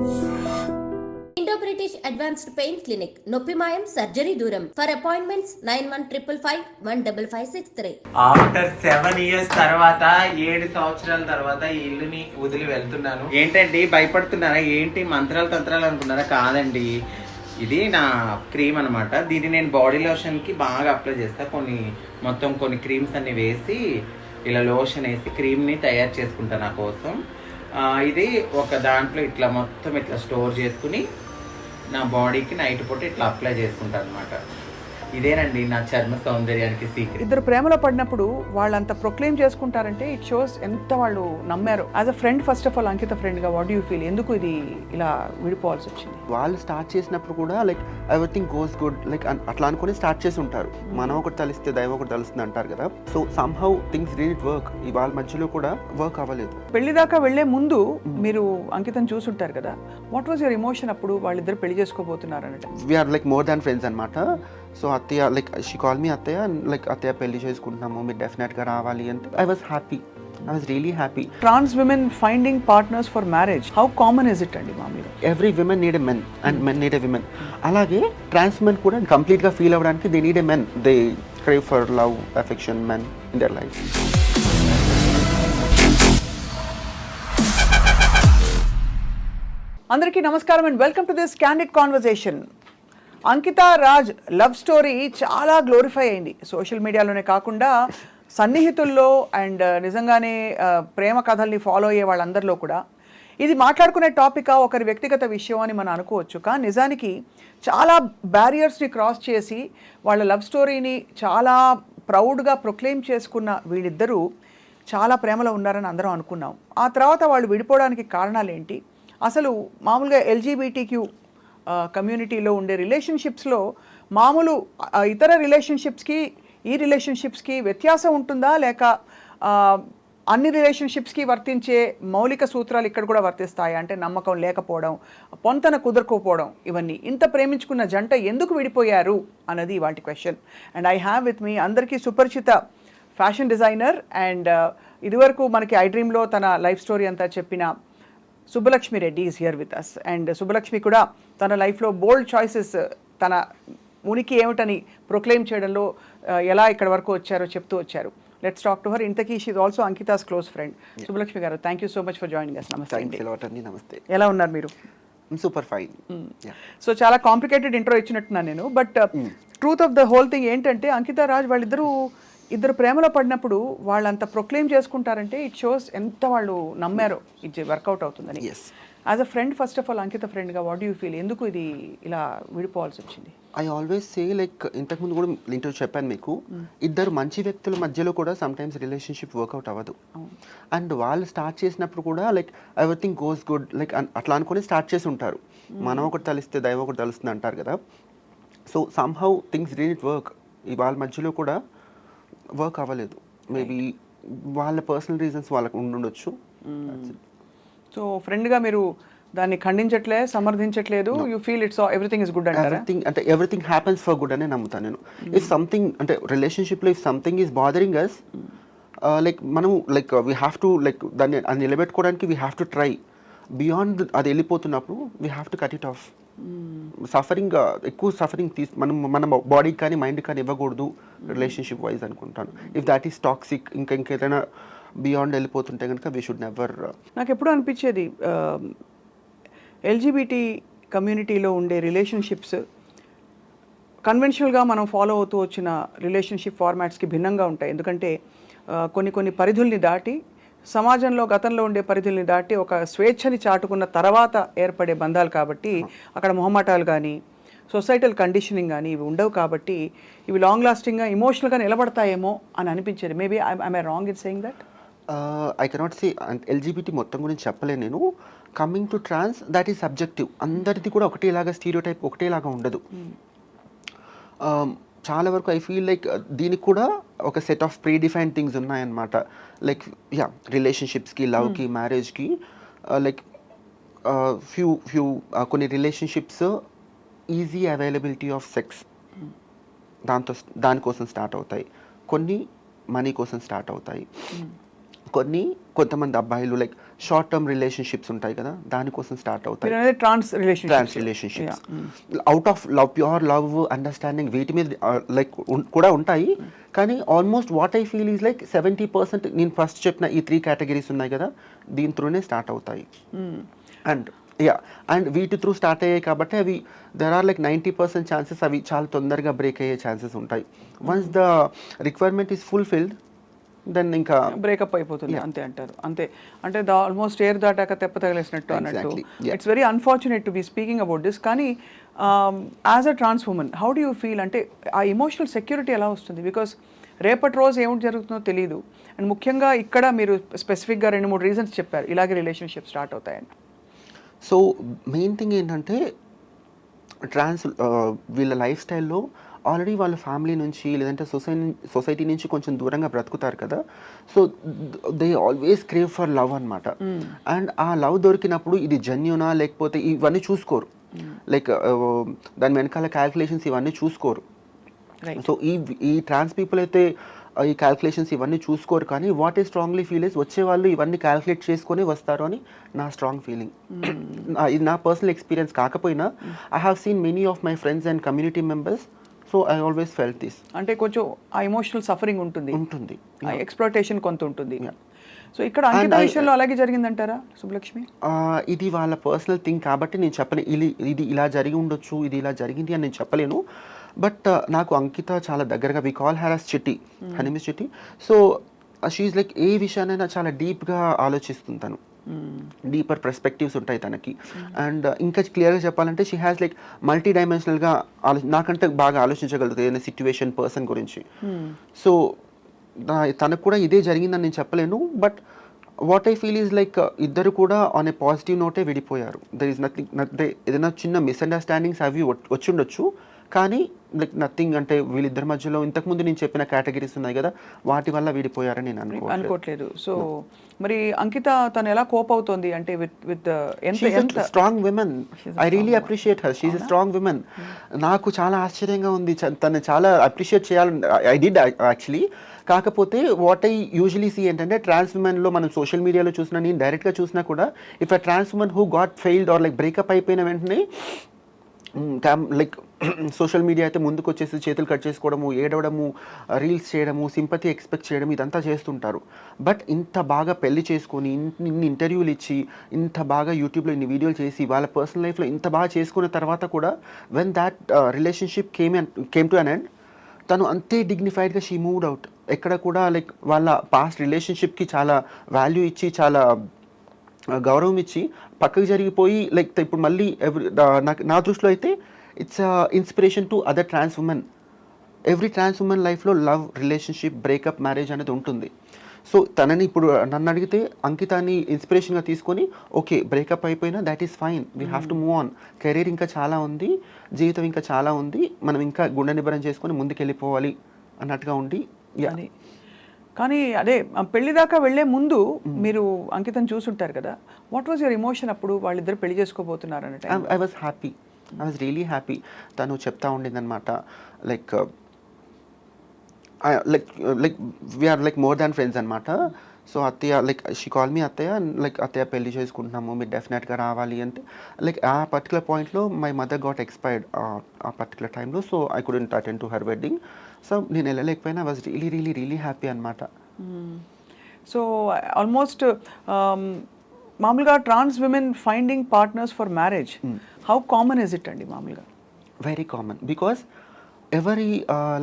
Indo British advanced pain clinic, నొప్పి మాయం, surgery దూరం. For appointments 9155556563. ఆఫ్టర్ 7 years తర్వాత 7 సంవత్సరాల తర్వాత ఈ ఇల్లుని వదిలి వెళ్తున్నాను. ఏంటండి భయపడుతున్నారా? ఏంటి మంత్రాలు తంత్రాలు అనుకున్నారా? కాదండి, ఇది నా క్రీమ్ అనమాట. దీన్ని నేను బాడీ లోషన్కి బాగా అప్లై చేస్తా. కొన్ని క్రీమ్స్ అన్ని వేసి ఇలా లోషన్ వేసి క్రీమ్ని తయారు చేసుకుంటా నా కోసం. ఇది ఒక దాంట్లో ఇట్లా మొత్తం ఇట్లా స్టోర్ చేసుకుని నా బాడీకి నైట్ పూట ఇట్లా అప్లై చేసుకుంటాను అనమాట. ఇదేనండి నా చర్మ సౌందర్యానికి సీక్రెట్. ఇద్దరు ప్రేమలో పడినప్పుడు వాళ్ళంత ప్రొక్లెయిమ్ చేసుకుంటారంటే ఇట్ షోస్ ఎంత వాళ్ళు నమ్మారు. As a friend, first of all Ankita ఫ్రెండ్గా వాట్ యూ ఫీల్? ఎందుకు ఇది ఇలా విడిపోవాల్సి వచ్చింది? వాళ్ళు స్టార్ట్ చేసినప్పుడు కూడా like everything goes good like అట్లా అనుకుని స్టార్ట్ చేసి ఉంటారు. మనం ఒకటి తలిస్తే దైవం ఒకటి తలుస్తుంది అంటారు కదా. So somehow things didn't work. వాళ్ళ మధ్యలో కూడా వర్క్ అవ్వలేదు. పెళ్లి దాకా వెళ్లే ముందు మీరు అంకితను చూసుంటారు కదా, వాట్ వాజ్ యువర్ ఎమోషన్ అప్పుడు వాళ్ళిద్దరు పెళ్లి చేసుకోబోతున్నారు అంటే? We are like more than friends అనమాట. సో అత్తయ్య లైక్ షీ కాల్ మీ అత్తయ్య, లైక్ అత్తయ్య పెళ్లి చేసుకుంటున్నాము, మీరు డెఫినెట్గా రావాలి అంటే I was happy. I was really happy. Trans women finding partners for marriage, how common is it andi మామూలుగా? Every women need a man and men need a woman. అలాగే ట్రాన్స్ men కూడా కంప్లీట్గా ఫీల్ అవ్వడానికి they need a man. They crave for love, affection, men in their life. అందరికీ నమస్కారం and welcome to this candid conversation. Ankita Raj love story చాలా glorify అయింది social మీడియాలోనే కాకుండా సన్నిహితుల్లో and నిజంగానే ప్రేమ కథల్ని ఫాలో అయ్యే వాళ్ళందరిలో కూడా. ఇది మాట్లాడుకునే టాపిక్ ఒకరి వ్యక్తిగత విషయం అని మనం అనుకోవచ్చు, కానీ నిజానికి చాలా బ్యారియర్స్ని క్రాస్ చేసి వాళ్ళ లవ్ స్టోరీని చాలా ప్రౌడ్గా ప్రొక్లెయిమ్ చేసుకున్న వీళ్ళిద్దరూ చాలా ప్రేమలో ఉన్నారని అందరం అనుకున్నాం. ఆ తర్వాత వాళ్ళు విడిపోవడానికి కారణాలు ఏంటి? అసలు మామూలుగా ఎల్జీబీటీక్యూ కమ్యూనిటీలో ఉండే రిలేషన్షిప్స్లో మామూలు ఇతర రిలేషన్షిప్స్కి ఈ రిలేషన్షిప్స్కి వ్యత్యాసం ఉంటుందా, లేక అన్ని రిలేషన్షిప్స్కి వర్తించే మౌలిక సూత్రాలు ఇక్కడ కూడా వర్తిస్తాయా? అంటే నమ్మకం లేకపోవడం, పొంతన కుదరకపోవడం, ఇవన్నీ. ఇంత ప్రేమించుకున్న జంట ఎందుకు విడిపోయారు అన్నది వాటి question. And I have with me అందరికీ సుపరిచిత ఫ్యాషన్ డిజైనర్ అండ్ ఇదివరకు మనకి ఐ డ్రీమ్లో తన లైఫ్ స్టోరీ అంతా చెప్పిన Subbalakshmi Reddy is here with us. And Subbalakshmi కూడా తన లైఫ్లో బోల్డ్ చాయిసెస్, తన ఉనికి ఏమిటని ప్రొక్లెయిమ్ చేయడంలో ఎలా ఇక్కడ వరకు వచ్చారో చెప్తూ వచ్చారు. Let's talk to her. ఇంతకీ she is also Ankita's close friend. Subbalakshmi గారు, thank you so much for joining us. నమస్తే అండి. నమస్తే. ఎలా ఉన్నారు మీరు? Super fine. సో చాలా కాంప్లికేటెడ్ ఇంట్రో ఇచ్చినట్టున్నాను నేను, but truth of the whole thing ఏంటంటే అంకిత రాజ్ ఇద్దరు ప్రేమలో పడినప్పుడు వాళ్ళంత ప్రొక్లెయిమ్ చేసుకుంటారంటే ఇట్ షోస్ ఎంత వాళ్ళు నమ్మారో ఇది వర్కౌట్ అవుతుందని. As a friend, first of all Ankita ఫ్రెండ్గా వాట్ యూ ఫీల్? ఎందుకు ఇది ఇలా విడిపోవాల్సి వచ్చింది? ఐ ఆల్వేస్ సే లైక్ ఇంతకుముందు కూడా ఇంటర్వ్యూ చెప్పాను మీకు, ఇద్దరు మంచి వ్యక్తుల మధ్యలో కూడా సమ్టైమ్స్ రిలేషన్షిప్ వర్కౌట్ అవ్వదు. అండ్ వాళ్ళు స్టార్ట్ చేసినప్పుడు కూడా like everything goes good like అట్లా అనుకుని స్టార్ట్ చేసి ఉంటారు. మనం ఒకటి తలిస్తే దైవం ఒకటి తలుస్తుంది అంటారు కదా. So somehow things didn't work. వాళ్ళ మధ్యలో కూడా వర్క్ అవ్వలేదు. మేబీ వాళ్ళ పర్సనల్ రీజన్స్ వాళ్ళకు ఉండొచ్చు. సో ఫ్రెండ్గా మీరు దాన్ని ఖండించట్లే, సమర్థించట్లేదు. You feel it's everything is good అంటారా? అంటే ఎవ్రీథింగ్ హ్యాపెన్స్ ఫర్ గుడ్ అనే నమ్ముతాను నేను. ఇఫ్ సంథింగ్ అంటే రిలేషన్షిప్లో if something is bothering us, like మనం like we have to like దాన్ని నిలబెట్టుకోవడానికి we have to try. Beyond అది వెళ్ళిపోతున్నప్పుడు we have to cut it off. Suffering ఎక్కువ సఫరింగ్ మన బాడీకి కానీ మైండ్కి కానీ ఇవ్వకూడదు రిలేషన్షిప్ వైజ్ అనుకుంటాను. ఇఫ్ దాట్ ఈస్ టాక్సిక్, ఇంకేదైనా బియాండ్ వెళ్ళిపోతుంటే కనుక వీ షుడ్ నెవర్. నాకు ఎప్పుడు అనిపించేది ఎల్జీబీటీ కమ్యూనిటీలో ఉండే రిలేషన్షిప్స్ కన్వెన్షనల్గా మనం ఫాలో అవుతూ వచ్చిన రిలేషన్షిప్ ఫార్మాట్స్కి భిన్నంగా ఉంటాయి. ఎందుకంటే కొన్ని పరిధుల్ని దాటి, సమాజంలో గతంలో ఉండే పరిధుల్ని దాటి ఒక స్వేచ్ఛని చాటుకున్న తర్వాత ఏర్పడే బంధాలు కాబట్టి అక్కడ మొహమాటాలు కానీ సొసైటల్ కండిషనింగ్ కానీ ఇవి ఉండవు. కాబట్టి ఇవి లాంగ్ లాస్టింగ్గా ఇమోషనల్గా నిలబడతాయేమో అని అనిపించేది. Maybe I wrong in saying that? I cannot say LGBT మొత్తం గురించి చెప్పలేను నేను. Coming to trans, that is subjective. అందరిది కూడా ఒకటేలాగా స్టీరియోటైప్ ఒకటేలాగా ఉండదు. చాలా వరకు ఐ ఫీల్ లైక్ దీనికి కూడా ఒక set of pre defined things ఉన్నాయన్నమాట. లైక్ యా, రిలేషన్షిప్స్కి, లవ్కి, మ్యారేజ్కి లైక్ ఫ్యూ కొన్ని relationships easy availability of sex దానికోసం స్టార్ట్ అవుతాయి. కొన్ని మనీ కోసం స్టార్ట్ అవుతాయి. కొంతమంది అబ్బాయిలు లైక్ షార్ట్ టర్మ్ రిలేషన్షిప్స్ ఉంటాయి కదా, దానికోసం స్టార్ట్ అవుతాయి trans trans relationships. Out of love, pure love, understanding వీటి మీద లైక్ కూడా ఉంటాయి. కానీ almost what I feel is like 70% నేను ఫస్ట్ చెప్పిన ఈ 3 కేటగిరీస్ ఉన్నాయి కదా, దీని త్రూనే స్టార్ట్ అవుతాయి. అండ్ వీటి త్రూ స్టార్ట్ అయ్యాయి కాబట్టి అవి దెర్ ఆర్ లైక్ 90% ఛాన్సెస్ అవి చాలా తొందరగా బ్రేక్ అయ్యే ఛాన్సెస్ ఉంటాయి. Once the requirement is fulfilled then ఇంకా బ్రేకప్ అయిపోతుంది, అంతే అంటారు. అంతే అంటే ఆల్మోస్ట్ ఎయిర్ దాటాక తెప్ప తగిలేసినట్టు అన్నట్టు. It's very unfortunate to be speaking about this. కానీ as a trans woman how do you feel? అంటే ఆ ఎమోషనల్ సెక్యూరిటీ ఎలా వస్తుంది? బికాస్ రేపటి రోజు ఏమిటి జరుగుతుందో తెలియదు. అండ్ ముఖ్యంగా ఇక్కడ మీరు స్పెసిఫిక్గా 2-3 రీజన్స్ చెప్పారు ఇలాగే రిలేషన్షిప్ స్టార్ట్ అవుతాయని. సో మెయిన్ థింగ్ ఏంటంటే వీళ్ళ లైఫ్ స్టైల్లో ఆల్రెడీ వాళ్ళ ఫ్యామిలీ నుంచి లేదంటే సొసైటీ నుంచి కొంచెం దూరంగా బ్రతుకుతారు కదా. So they always crave for love అనమాట. అండ్ ఆ లవ్ దొరికినప్పుడు ఇది జెన్యూనా లేకపోతే ఇవన్నీ చూసుకోరు. లైక్ దాని వెనకాల క్యాల్కులేషన్స్ ఇవన్నీ చూసుకోరు. సో ఈ ట్రాన్స్ పీపుల్ అయితే ఈ క్యాల్కులేషన్స్ ఇవన్నీ చూసుకోరు. కానీ వాట్ ఈ స్ట్రాంగ్లీ ఫీల్ ఇస్ వచ్చే వాళ్ళు ఇవన్నీ క్యాల్కులేట్ చేసుకొని వస్తారు అని నా స్ట్రాంగ్ ఫీలింగ్. ఇది నా పర్సనల్ ఎక్స్పీరియన్స్ కాకపోయినా I have seen many of my friends and community members. So I always felt this. అంటే కొంచెం ఆ ఎమోషనల్ సఫరింగ్ ఉంటుంది, ఎక్స్‌ప్లాయిటేషన్ కొంత ఉంటుంది. సో ఇక్కడ అంకిత విషయంలో అలాగే జరిగిందంటారా సుబ్బలక్ష్మి? ఇది వాళ్ళ పర్సనల్ థింగ్ కాబట్టి నేను చెప్పలేను ఇది ఇలా జరిగి ఉండొచ్చు, ఇది ఇలా జరిగింది అని నేను చెప్పలేను. బట్ నాకు అంకిత చాలా దగ్గరగా, వి కాల్ హర్ యాస్ చిట్టి, హర్ నేమ్ ఇస్ చిట్టి. సో షీఈ్ లైక్ ఏ విషయానైనా చాలా డీప్గా ఆలోచిస్తుంది తను. డీపర్ పర్స్పెక్టివ్స్ ఉంటాయి తనకి. అండ్ ఇంకా క్లియర్గా చెప్పాలంటే షీ హ్యాస్ లైక్ మల్టీ డైమెన్షనల్గా నాకంటే బాగా ఆలోచించగలుగుతుంది ఏదైనా సిచ్యువేషన్ పర్సన్ గురించి. సో తనకు కూడా ఇదే జరిగిందని నేను చెప్పలేను. But what I feel is like ఇద్దరు కూడా ఆన్ ఏ పాజిటివ్ నోటే విడిపోయారు. దర్ ఈస్ నథింగ్, ఏదైనా చిన్న మిస్అండర్స్టాండింగ్స్ అవి వచ్చిండొచ్చు కానీ లైక్ నథింగ్. అంటే వీళ్ళిద్దరి మధ్యలో ఇంతకుముందు నేను చెప్పిన కేటగిరీస్ ఉన్నాయి కదా, వాటి వల్ల విడిపోయారని నేను అనుకోవట్లేదు. సో మరి అంకిత తను ఎలా కోప్ అవుతుంది అంటే with strong women. I really appreciate her. She is a strong women. నాకు చాలా ఆశ్చర్యంగా ఉంది. తను చాలా అప్రిషియేట్ చేయాలని ఐ డిడ్ యాక్చువల్లీ. కాకపోతే వాట్ ఐ యూజువలీ సీ ఏంటంటే ట్రాన్స్ ఉమెన్లో మనం సోషల్ మీడియాలో చూసినా, నేను డైరెక్ట్గా చూసినా కూడా, if a trans women who got failed or like breakup అయిపోయిన వెంటనే లైక్ సోషల్ మీడియా అయితే ముందుకు వచ్చేసి చేతులు కట్ చేసుకోవడము, ఏడవడము, రీల్స్ చేయడము, సింపతి ఎక్స్పెక్ట్ చేయడం ఇదంతా చేస్తుంటారు. బట్ ఇంత బాగా పెళ్లి చేసుకొని ఇన్ని ఇంటర్వ్యూలు ఇచ్చి ఇంత బాగా యూట్యూబ్లో ఇన్ని వీడియోలు చేసి వాళ్ళ పర్సనల్ లైఫ్లో ఇంత బాగా చేసుకున్న తర్వాత కూడా when that relationship came to an end, తను అంతే డిగ్నిఫైడ్గా షీ మూవ్డ్ అవుట్. ఎక్కడ కూడా లైక్ వాళ్ళ పాస్ట్ రిలేషన్షిప్కి చాలా వాల్యూ ఇచ్చి, చాలా గౌరవం ఇచ్చి పక్కకు జరిగిపోయి లైక్ ఇప్పుడు మళ్ళీ నా దృష్టిలో అయితే it's inspiration to other trans women. Every trans woman లైఫ్లో లవ్, రిలేషన్షిప్, బ్రేకప్, మ్యారేజ్ అనేది ఉంటుంది. సో తనని ఇప్పుడు నన్ను అడిగితే అంకితాన్ని ఇన్స్పిరేషన్గా తీసుకొని ఓకే బ్రేకప్ అయిపోయినా that is fine, we have to move on, career ఇంకా చాలా ఉంది, జీవితం ఇంకా చాలా ఉంది, మనం ఇంకా గుండె నిబ్బరం చేసుకొని ముందుకెళ్ళిపోవాలి అన్నట్టుగా ఉండి. కానీ అదే పెళ్లి దాకా వెళ్లే ముందు మీరు అంకితం చూసుంటారు కదా, వాట్ వాజ్ యువర్ ఎమోషన్ అప్పుడు వాళ్ళిద్దరు పెళ్లి చేసుకోబోతున్నారు అన్నట్టు? I was happy, I was really happy. తను చెప్తా ఉండింది అనమాట like like we are like more than friends అనమాట. సో అత్తయ్య లైక్ షీ కాల్ మీ అత్తయ్య, లైక్ అత్తయ్య పెళ్లి చేసుకుంటున్నాము మీరు డెఫినెట్గా రావాలి అంటే. లైక్ ఆ పర్టికులర్ పాయింట్లో మై మదర్ గాట్ ఎక్స్పైర్డ్ ఆ పర్టికులర్ టైంలో. So I couldn't attend to her wedding. So నేను వెళ్ళలేకపోయినా I was really really really happy అనమాట. సో ఆల్మోస్ట్ మామూలుగా trans women finding partners for marriage, how common is it అండి? మామూలుగా very common. Because ఎవరి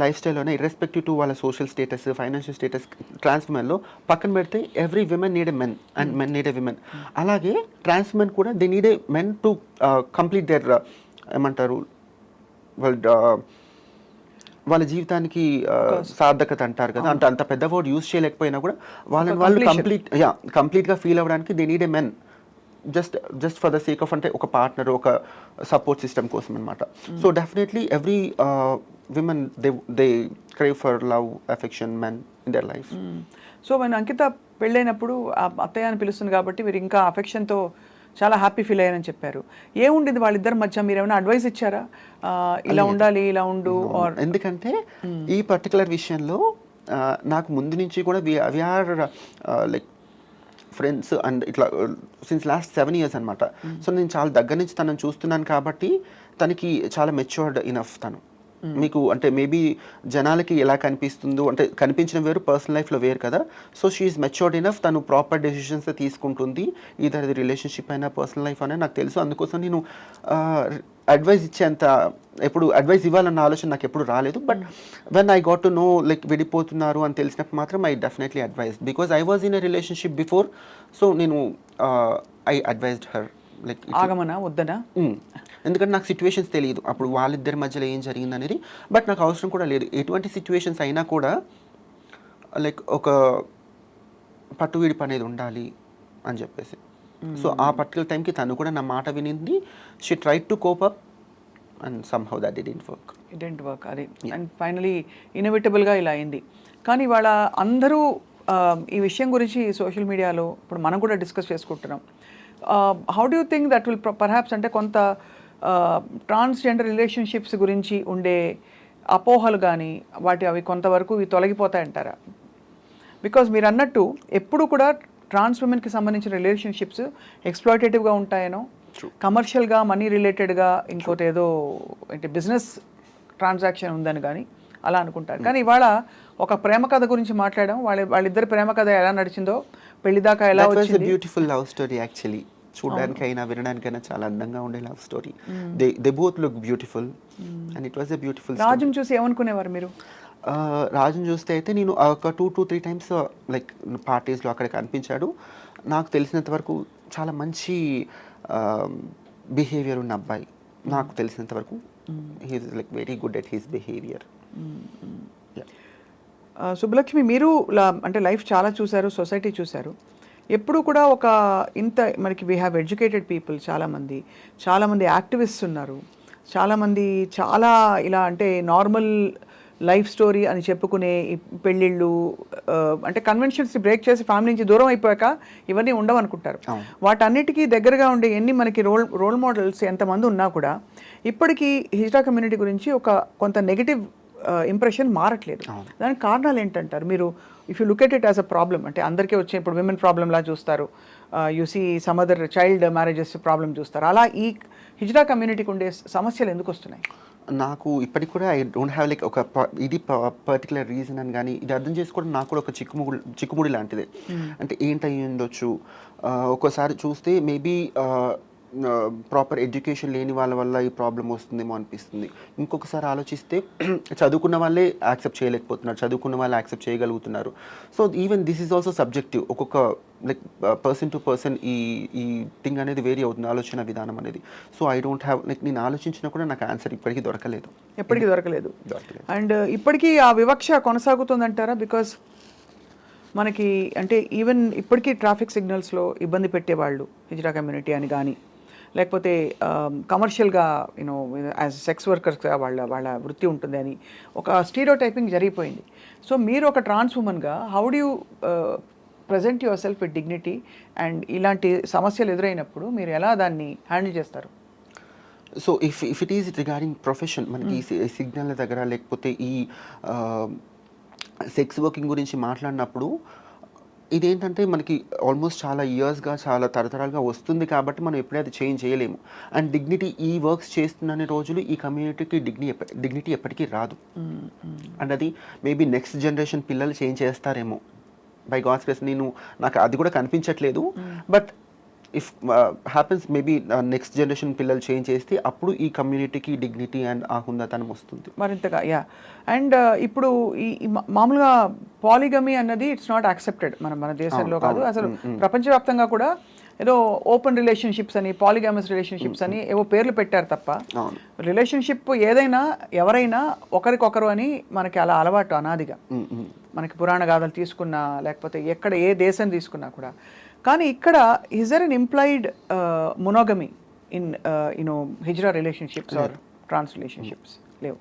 life స్టైల్లోనే irrespective to వాళ్ళ social status, financial status, trans ఉమెన్లో పక్కన పెడితే every women need a men and men need a women. అలాగే trans women కూడా they need a men to complete there ఏమంటారు వాళ్ళ జీవితానికి సార్థకత అంటారు కదా, అంటే అంత పెద్ద వర్డ్ యూజ్ చేయలేకపోయినా కూడా వాళ్ళని వాళ్ళు కంప్లీట్గా ఫీల్ అవ్వడానికి they need a men just for the sake of అంటే ఒక పార్ట్నర్, ఒక సపోర్ట్ సిస్టమ్ కోసం అనమాట. So definitely every women they crave for love, affection, men in their life. So మన అంకిత పెళ్ళైనప్పుడు అత్తయ్య అని పిలుస్తుంది కాబట్టి మీరు ఇంకా అఫెక్షన్తో చాలా హ్యాపీ ఫీల్ అయ్యారని చెప్పారు. ఏముండేది వాళ్ళిద్దరి మధ్య? మీరు ఏమైనా అడ్వైస్ ఇచ్చారా ఇలా ఉండాలి ఇలా ఉండు? ఎందుకంటే ఈ పర్టికులర్ విషయంలో నాకు ముందు నుంచి కూడా వీఆర్ లైక్ ఫ్రెండ్స్ అండ్ ఇట్లా సిన్స్ లాస్ట్ 7 years అనమాట. సో నేను చాలా దగ్గర నుంచి తనని చూస్తున్నాను కాబట్టి తనకి చాలా మెచ్యూర్డ్ ఇనఫ్ తను. మీకు అంటే మేబీ జనాలకి ఎలా కనిపిస్తుందో అంటే కనిపించడం వేరు, పర్సనల్ లైఫ్లో వేరు కదా. సో షీఈస్ మెచ్యూర్డ్ ఇనఫ్, తను ప్రాపర్ డెసిషన్స్ తీసుకుంటుంది, ఈదర్ అది రిలేషన్షిప్ అయినా పర్సనల్ లైఫ్ అయినా నాకు తెలుసు. అందుకోసం నేను అడ్వైస్ ఇచ్చేంత ఎప్పుడు అడ్వైస్ ఇవ్వాలన్న ఆలోచన నాకు ఎప్పుడు రాలేదు. But when I got to know like విడిపోతున్నారు అని తెలిసినప్పుడు మాత్రం I definitely advise, because I was in a relationship before. So నేను ఐ అడ్వైజ్డ్ హర్ లైక్ ఆగమనా వద్దనా, ఎందుకంటే నాకు సిచ్యువేషన్స్ తెలియదు అప్పుడు వాళ్ళిద్దరి మధ్యలో ఏం జరిగింది అనేది. బట్ నాకు అవసరం కూడా లేదు, ఎటువంటి సిచ్యువేషన్స్ అయినా కూడా లైక్ ఒక పట్టు విడిపు అనేది ఉండాలి అని చెప్పేసి. సో ఆ పర్టికులర్ టైంకి తను కూడా నా మాట వినింది. She tried to cope up and somehow that didn't work. అది అండ్ ఫైనలీ ఇన్ఎవిటబుల్గా ఇలా అయింది. కానీ వాళ్ళ అందరూ ఈ విషయం గురించి సోషల్ మీడియాలో ఇప్పుడు మనం కూడా డిస్కస్ చేసుకుంటున్నాం. How do you think that will perhaps అంటే కొంత ట్రాన్స్జెండర్ రిలేషన్షిప్స్ గురించి ఉండే అపోహలు కానీ అవి కొంతవరకు ఇవి తొలగిపోతాయంటారా? బికాజ్ మీరు అన్నట్టు ఎప్పుడు కూడా ట్రాన్స్ ఉమెన్కి సంబంధించిన రిలేషన్షిప్స్ ఎక్స్ప్లాయిటేటివ్గా ఉంటాయనో, కమర్షియల్గా మనీ రిలేటెడ్గా ఇంకోటి ఏదో అంటే బిజినెస్ ట్రాన్సాక్షన్ ఉందని కానీ అలా అనుకుంటారు. కానీ ఇవాళ ఒక ప్రేమ కథ గురించి మాట్లాడడం, వాళ్ళిద్దరి ప్రేమ కథ ఎలా నడిచిందో, పెళ్లి దాకా ఎలా వచ్చింది. బ్యూటిఫుల్ లవ్ స్టోరీ యాక్చువల్లీ, చూడడానికైనా వినడానికైనా చాలా అందంగా ఉండే love story. They both look beautiful and it was a beautiful. రాజుని చూసి ఏమనుకునేవారు మీరు? రాజుని చూస్తే అయితే నేను ఒక 2-3 times లైక్ పార్టీస్లో అక్కడ కనిపించాడు. నాకు తెలిసినంత వరకు చాలా మంచి బిహేవియర్ ఉన్న అబ్బాయి నాకు తెలిసినంత వరకు. He is like very good at his behaviour. Subbalakshmi, మీరు అంటే లైఫ్ చాలా చూశారు, సొసైటీ చూశారు. ఎప్పుడు కూడా ఒక ఇంత మనకి వీ హ్యావ్ ఎడ్యుకేటెడ్ పీపుల్, చాలామంది యాక్టివిస్ట్స్ ఉన్నారు, చాలామంది చాలా ఇలా అంటే నార్మల్ లైఫ్ స్టోరీ అని చెప్పుకునే పెళ్ళిళ్ళు అంటే కన్వెన్షన్స్ బ్రేక్ చేసి ఫ్యామిలీ నుంచి దూరం అయిపోయాక ఇవన్నీ ఉండవు అనుకుంటారు. వాటన్నిటికీ దగ్గరగా ఉండే ఎన్ని మనకి రోల్ మోడల్స్ ఎంతమంది ఉన్నా కూడా ఇప్పటికీ హిజ్రా కమ్యూనిటీ గురించి కొంత నెగిటివ్ ఇంప్రెషన్ మారట్లేదు. దానికి కారణాలు ఏంటంటారు మీరు? If you look at it as a problem, అంటే అందరికీ వచ్చే ఇప్పుడు విమెన్ ప్రాబ్లమ్లా చూస్తారు, you see some other child marriages problem చూస్తారు. అలా ఈ హిజ్రా కమ్యూనిటీకి ఉండే సమస్యలు ఎందుకు వస్తున్నాయి? నాకు ఇప్పటికి కూడా ఐ డోంట్ హ్యావ్ లైక్ ఒక ఇది పర్టికులర్ రీజన్ అని కానీ ఇది అర్థం చేసుకోవడం నాకు కూడా ఒక చిక్కుముడి లాంటిదే. అంటే ఏంటై ఉండొచ్చు, ఒక్కోసారి చూస్తే మేబీ ప్రాపర్ ఎడ్యుకేషన్ లేని వాళ్ళ వల్ల ఈ ప్రాబ్లం వస్తుందేమో అనిపిస్తుంది. ఇంకొకసారి ఆలోచిస్తే చదువుకున్న వాళ్ళే యాక్సెప్ట్ చేయలేకపోతున్నారు, చదువుకున్న వాళ్ళు యాక్సెప్ట్ చేయగలుగుతున్నారు. So even this is also subjective. ఒక్కొక్క లైక్ పర్సన్ టు పర్సన్ ఈ థింగ్ అనేది వేరీ అవుతుంది, ఆలోచన విధానం అనేది. So I don't have like నేను ఆలోచించినా కూడా నాకు ఆన్సర్ ఇప్పటికీ దొరకలేదు. అండ్ ఇప్పటికీ ఆ వివక్ష కొనసాగుతుందంటారా? బికాస్ మనకి అంటే ఈవెన్ ఇప్పటికీ ట్రాఫిక్ సిగ్నల్స్లో ఇబ్బంది పెట్టేవాళ్ళు హిజ్రా కమ్యూనిటీ అని కానీ, లేకపోతే కమర్షియల్గా యూనో యాజ్ సెక్స్ వర్కర్స్గా వాళ్ళ వృత్తి ఉంటుంది అని ఒక స్టీరియోటైపింగ్ జరిగిపోయింది. సో మీరు ఒక ట్రాన్స్ ఉమెన్గా how do you present yourself with dignity and ఇలాంటి సమస్యలు ఎదురైనప్పుడు మీరు ఎలా దాన్ని హ్యాండిల్ చేస్తారు? So if it is regarding profession, మనకి ఈ సిగ్నల్ దగ్గర లేకపోతే ఈ సెక్స్ వర్కింగ్ గురించి మాట్లాడినప్పుడు ఇదేంటంటే మనకి ఆల్మోస్ట్ చాలా ఇయర్స్గా చాలా తరతరాలుగా వస్తుంది కాబట్టి మనం ఎప్పుడూ అది చేంజ్ చేయలేము. అండ్ డిగ్నిటీ ఈ వర్క్స్ చేస్తున్న రోజులు ఈ కమ్యూనిటీకి డిగ్నిటీ ఎప్పటికీ రాదు. అండ్ అది మేబీ నెక్స్ట్ జనరేషన్ పిల్లలు చేంజ్ చేస్తారేమో బై గాడ్స్ గ్రేస్. నాకు అది కూడా కనిపించట్లేదు. But if happens maybe next generation పిల్లలు చేంజ్ చేస్తే అప్పుడు ఈ కమ్యూనిటీకి డిగ్నిటీ అండ్ ఆ హుందాతనం వస్తుంది మరింతగా. అండ్ ఇప్పుడు ఈ మామూలుగా పాలిగమీ అన్నది ఇట్స్ నాట్ యాక్సెప్టెడ్ మన దేశంలో కాదు, అసలు ప్రపంచవ్యాప్తంగా కూడా ఏదో ఓపెన్ రిలేషన్షిప్స్ అని, పాలిగమస్ రిలేషన్షిప్స్ అని ఏవో పేర్లు పెట్టారు తప్ప రిలేషన్షిప్ ఏదైనా ఎవరైనా ఒకరికొకరు అని మనకి అలా అలవాటు అనాదిగా. మనకి పురాణ గాథలు తీసుకున్నా లేకపోతే ఎక్కడ ఏ దేశం తీసుకున్నా కూడా. కానీ ఇక్కడ is there an implied monogamy in you know hijra relationships or trans relationships? లేవు,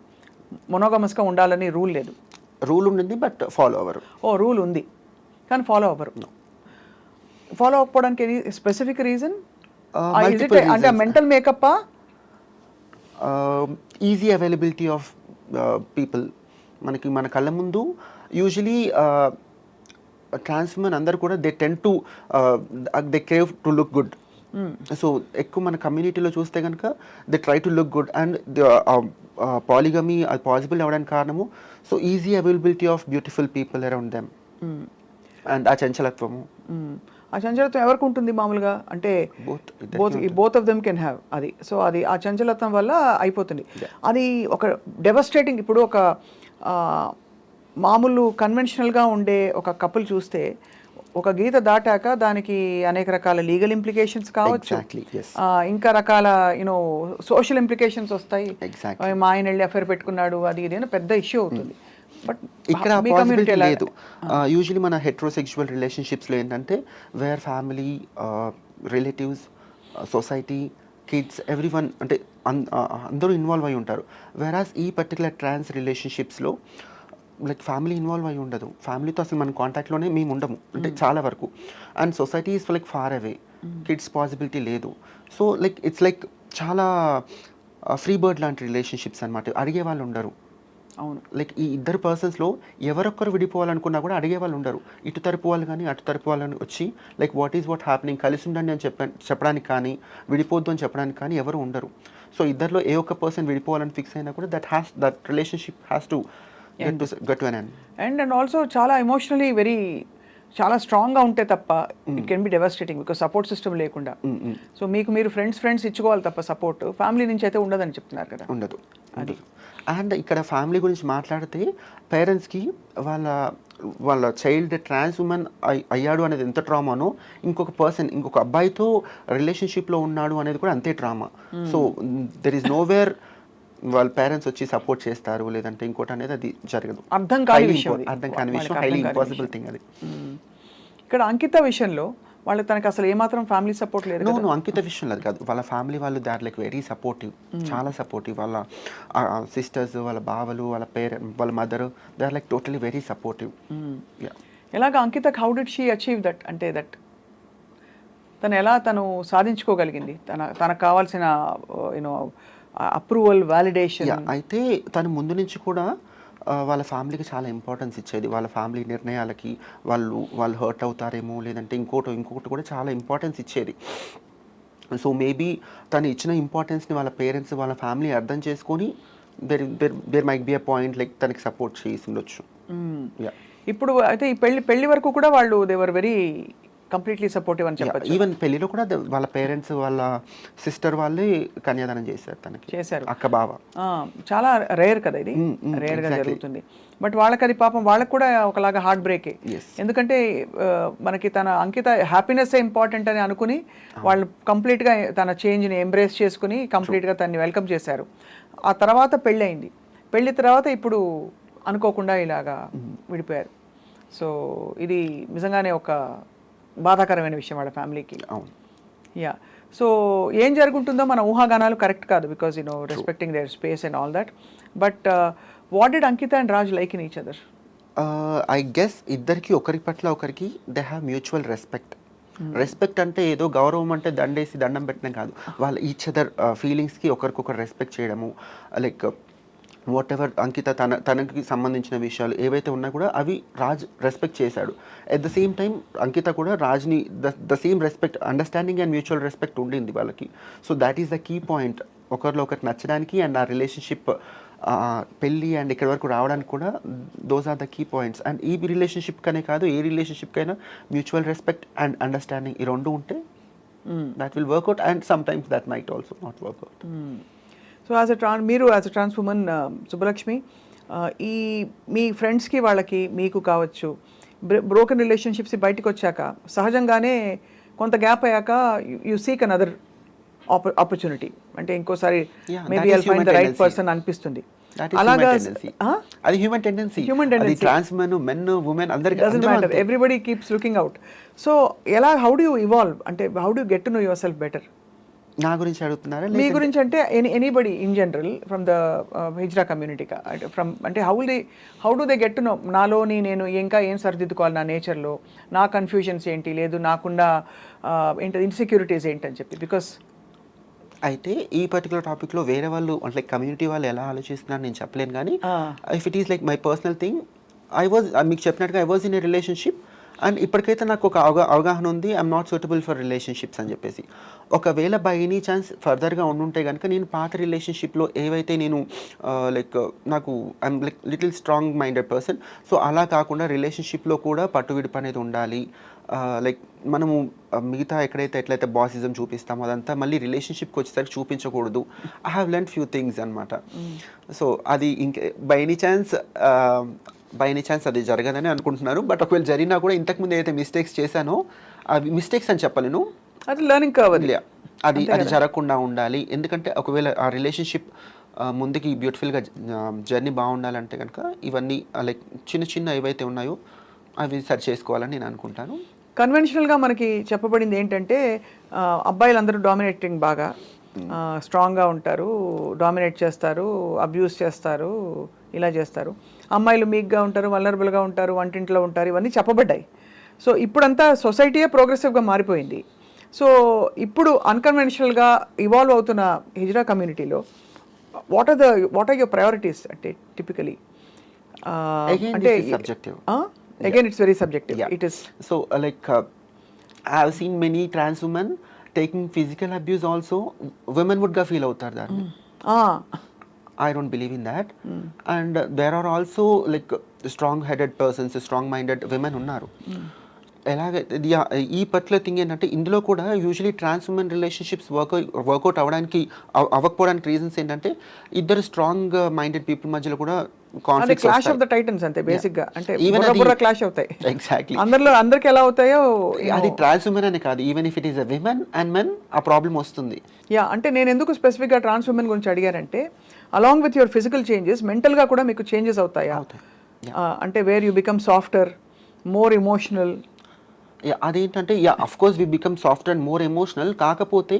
మొనోగమస్గా ఉండాలని రూల్ లేదు. రూల్ ఉండింది బట్ ఫాలో అవ్వరు. రూల్ ఉంది కానీ ఫాలో అవ్వరు. ఫాలో అవ్వకపోవడానికి ఎనీ స్పెసిఫిక్ రీజన్? అంటే mental makeup, easy availability of people. మన కళ్ళ ముందు యూజువలీ ట్రాన్స్ ఉమెన్ అందరు కూడా they tend to they crave to look good. So ఎక్కువ మన కమ్యూనిటీలో చూస్తే కనుక they try to look good and polygamy అది పాసిబుల్ అవ్వడానికి కారణము so easy availability of beautiful people around them and ఆ చంచలత్వము. ఆ చంచలత్వం ఎవరికి ఉంటుంది మామూలుగా అంటే both of them can have అది. సో అది ఆ చంచలత్వం వల్ల అయిపోతుంది. అది ఒక డెవస్టేటింగ్. ఇప్పుడు ఒక మామూలు కన్వెన్షనల్గా ఉండే ఒక కపుల్ చూస్తే ఒక గీత దాటాక దానికి అనేక రకాల లీగల్ ఇంప్లికేషన్స్ కావచ్చు, ఇంకా రకాల యూనో సోషల్ ఇంప్లికేషన్స్ వస్తాయి. మా ఆయన వెళ్ళి అఫైర్ పెట్టుకున్నాడు అది ఇది పెద్ద ఇష్యూ అవుతుంది. బట్ ఇక్కడ పాసిబిలిటీ లేదు. యూజువలీ మన హెట్రోసెక్షువల్ రిలేషన్షిప్స్లో ఏంటంటే where family, relatives, society, kids, every one అంటే అందరూ ఇన్వాల్వ్ అయి ఉంటారు. వెరాస్ ఈ పర్టికులర్ ట్రాన్స్ రిలేషన్షిప్స్లో లైక్ ఫ్యామిలీ ఇన్వాల్వ్ అయి ఉండదు. ఫ్యామిలీతో అసలు మన కాంటాక్ట్లోనే మేము ఉండము అంటే చాలా వరకు. And society is like far away, kids possibility లేదు. సో లైక్ ఇట్స్ లైక్ చాలా ఫ్రీ బర్డ్ లాంటి రిలేషన్షిప్స్ అనమాట. అడిగే వాళ్ళు ఉండరు. అవును. లైక్ ఈ ఇద్దరు పర్సన్స్లో ఎవరొక్కరు విడిపోవాలనుకున్నా కూడా అడిగే వాళ్ళు ఉండరు. ఇటు తరపు వాళ్ళు కానీ అటు తరపు వాళ్ళని వచ్చి లైక్ వాట్ హ్యాపెనింగ్, కలిసి ఉండండి అని చెప్పడానికి కానీ విడిపోద్దు అని చెప్పడానికి కానీ ఎవరు ఉండరు. సో ఇద్దరిలో ఏ ఒక్క పర్సన్ విడిపోవాలని ఫిక్స్ అయినా కూడా that relationship has to get to an end. And also చాలా ఎమోషనలీ చాలా స్ట్రాంగ్గా ఉంటే తప్ప it can be devastating because support system లేకుండా. సో మీకు మీరు ఫ్రెండ్స్ ఇచ్చుకోవాలి తప్ప సపోర్ట్ ఫ్యామిలీ నుంచి అయితే ఉండదని చెప్తున్నారు కదా. ఉండదు. అండ్ ఇక్కడ ఫ్యామిలీ గురించి మాట్లాడితే పేరెంట్స్కి వాళ్ళ చైల్డ్ ట్రాన్స్ ఉమెన్ అయ్యాడు అనేది ఎంత ట్రామానో ఇంకొక అబ్బాయితో రిలేషన్షిప్లో ఉన్నాడు అనేది కూడా అంతే trauma. So there is nowhere వాళ్ళ పేరెంట్స్ వచ్చి సపోర్ట్ చేస్తారు లేదంటే ఇంకోటి అనేది అది జరగదు. అర్థం కాని విషయం, హైలీ ఇంపాసిబుల్ థింగ్ అది. ఇక్కడ అంకిత విషయంలో వాళ్ళకి తనకి అసలు ఏమాత్రం ఫ్యామిలీ సపోర్ట్ లేదు. నో అంకిత విషయంలో అది కాదు. వాళ్ళ ఫ్యామిలీ వాళ్ళు they are like very supportive, చాలా సపోర్టివ్. వాళ్ళ సిస్టర్స్, వాళ్ళ బావలు, వాళ్ళ mother they are like totally very supportive. ఎలాగ అంకితకి how did she achieve that అంటే దట్ తను సాధించుకోగలిగింది తనకు కావాల్సిన యూనో అప్రూవల్, వాలిడేషన్? అయితే తను ముందు నుంచి కూడా వాళ్ళ ఫ్యామిలీకి చాలా ఇంపార్టెన్స్ ఇచ్చేది. వాళ్ళ ఫ్యామిలీ నిర్ణయాలకి వాళ్ళు హర్ట్ అవుతారేమో లేదంటే ఇంకొకటి కూడా చాలా ఇంపార్టెన్స్ ఇచ్చేది. సో మేబీ తను ఇచ్చిన ఇంపార్టెన్స్ని వాళ్ళ పేరెంట్స్, వాళ్ళ ఫ్యామిలీ అర్థం చేసుకొని there might be a point like తనకి సపోర్ట్ చేసి ఉండొచ్చు. ఇప్పుడు అయితే ఈ పెళ్లి వరకు కూడా వాళ్ళు they were very completely supportive అని చెప్పచ్చు. ఈవెన్ పెళ్లిలో కూడా వాళ్ళ పేరెంట్స్, వాళ్ళ సిస్టర్ వాళ్ళే కన్యాదానం చేశారు. అక్క బావ. చాలా రేర్ కదా ఇది, రేర్ గా జరుగుతుంది. బట్ వాళ్ళకి అది పాపం వాళ్ళకి కూడా ఒకలాగా హార్ట్ బ్రేకే. ఎందుకంటే మనకి తన అంకిత హ్యాపీనెస్ ఇంపార్టెంట్ అని అనుకుని వాళ్ళు కంప్లీట్గా తన చేంజ్ని ఎంబ్రేస్ చేసుకుని కంప్లీట్గా తనని వెల్కమ్ చేశారు. ఆ తర్వాత పెళ్ళయింది. పెళ్లి తర్వాత ఇప్పుడు అనుకోకుండా ఇలాగా విడిపోయారు. సో ఇది నిజంగానే ఒక బాధాకరమైన విషయం వాళ్ళ ఫ్యామిలీకి. యా. సో ఏం జరుగుతుందో మన ఊహాగానాలు కరెక్ట్ కాదు because respecting their space and all that. But what did Ankita and Raj like in each other? I guess ఇద్దరికి ఒకరి పట్ల ఒకరికి they have mutual respect. Respect అంటే ఏదో గౌరవం అంటే దండేసి దండం పెట్టడం కాదు. వాళ్ళ ఈచ్ అదర్ ఫీలింగ్స్కి ఒకరికొకరు రెస్పెక్ట్ చేయడము. లైక్ వాట్ ఎవర్ అంకిత తనకి సంబంధించిన విషయాలు ఏవైతే ఉన్నా కూడా అవి రాజ్ రెస్పెక్ట్ చేశాడు. At the same time Ankita కూడా రాజ్ని the same respect, understanding and mutual respect ఉండింది వాళ్ళకి. So that is the key point ఒకరిలో ఒకరికి నచ్చడానికి అండ్ ఆ రిలేషన్షిప్ పెళ్ళి అండ్ ఇక్కడి వరకు రావడానికి కూడా those are the key points. And ఈ రిలేషన్షిప్ కనే కాదు ఏ రిలేషన్షిప్కైనా మ్యూచువల్ రెస్పెక్ట్ అండ్ అండర్స్టాండింగ్ ఈ రెండు ఉంటే that will work out and sometimes that might also not work out. So మీరు as a trans woman Subbalakshmi, ఈ మీ ఫ్రెండ్స్కి వాళ్ళకి మీకు కావచ్చు బ్రోకెన్ రిలేషన్షిప్స్ బయటకు వచ్చాక సహజంగానే కొంత గ్యాప్ అయ్యాక యూ సీక్ అనదర్ ఆపర్చునిటీ, అంటే ఇంకోసారి maybe I'll find the right person అనిపిస్తుంది. అలాగా అది human tendency. Trans men woman అందరికీ doesn't matter, everybody keeps looking out. So how do you evolve, అంటే how do get to know yourself better? నా గురించి అడుగుతున్నారా? మీ గురించి అంటే anybody in general from the hijra community, from అంటే how do they get to know నాలోని నేను ఇంకా ఏం సరిదిద్దుకోవాలి నా నేచర్లో, నా కన్ఫ్యూజన్స్ ఏంటి, లేదు నాకున్న ఏంటి ఇన్సెక్యూరిటీస్ ఏంటని చెప్పి. బికాస్ అయితే ఈ పర్టికులర్ టాపిక్లో వేరే వాళ్ళు అంటే కమ్యూనిటీ వాళ్ళు ఎలా ఆలోచిస్తున్నారు నేను చెప్పలేను, కానీ if it is like my personal thing, మీకు చెప్పినట్టుగా I was in a relationship and ఇప్పటికైతే నాకు ఒక అవగాహన ఉంది, I'm not suitable for relationships అని చెప్పేసి. ఒకవేళ బై ఎనీ ఛాన్స్ ఫర్దర్గా ఉండుంటే కనుక నేను పాత రిలేషన్షిప్లో ఏవైతే నేను లైక్ నాకు I'm like little strong minded person, so అలా కాకుండా రిలేషన్షిప్లో కూడా పట్టువిడుపు అనేది ఉండాలి. లైక్ మనము మిగతా ఎట్లయితే బాసిజం చూపిస్తామో అదంతా మళ్ళీ రిలేషన్షిప్కి వచ్చేసరికి చూపించకూడదు. I have learn few things అనమాట. సో అది ఇంకే బై ఎనీ ఛాన్స్ అది జరగదని అనుకుంటున్నాను. బట్ ఒకవేళ జరిగినా కూడా ఇంతకుముందు ఏదైతే మిస్టేక్స్ చేశానో అవి మిస్టేక్స్ అని చెప్పలేను, అది లెర్నింగ్ కావాలి. అది జరగకుండా ఉండాలి. ఎందుకంటే ఒకవేళ ఆ రిలేషన్షిప్ ముందుకి బ్యూటిఫుల్గా జర్నీ బాగుండాలంటే కనుక ఇవన్నీ లైక్ చిన్న ఏవైతే ఉన్నాయో అవి సరి చేసుకోవాలని నేను అనుకుంటాను. కన్వెన్షనల్గా మనకి చెప్పబడింది ఏంటంటే అబ్బాయిలందరూ డామినేటింగ్ బాగా స్ట్రాంగ్గా ఉంటారు, డామినేట్ చేస్తారు, అబ్యూస్ చేస్తారు, ఇలా చేస్తారు. అమ్మాయిలు మీక్గా ఉంటారు, వల్నరబుల్గా ఉంటారు, వంటింట్లో ఉంటారు, ఇవన్నీ చెప్పబడ్డాయి. సో ఇప్పుడంతా సొసైటీయే ప్రోగ్రెసివ్గా మారిపోయింది. సో ఇప్పుడు అన్కన్వెన్షనల్గా ఇవాల్వ్ అవుతున్న హిజ్రా కమ్యూనిటీలో వాట్ ఆర్ యువర్ ప్రయారిటీస్ అంటే టిపికలీ? అంటే again it's very subjective. Yeah. It is so I have seen many trans women taking physical abuse also. Women would ga feel outar darni. I don't believe in that. And there are also like strong headed persons, strong minded women unnaru. ఎలాగే ఈ particular thing ఏంటంటే ఇందులో కూడా usually trans women relationships work out అవ్వకపోవడానికి reasons ఏంటంటే ఇద్దరు strong minded people మధ్యలో కూడా conflicts clash of the Titans అంతే బేసిక్ గా. అంటే ఈవెన్ బుర్ర క్లాష్ అవుతాయి. ఎగ్జాక్ట్లీ. అందరికి ఎలా అవుతాయో అది ట్రాన్స్ ఉమెన్ అనే కాదు, even if it is a women and men ఆ ప్రాబ్లం వస్తుంది. అంటే నేను ఎందుకు స్పెసిఫిక్ గా ట్రాన్స్ ఉమెన్ గురించి అడిగానంటే along with your physical changes mental గా కూడా మీకు చేంజెస్ అవుతాయా? అంటే where you become softer, more emotional. అదేంటంటే of course we become soft and more emotional. కాకపోతే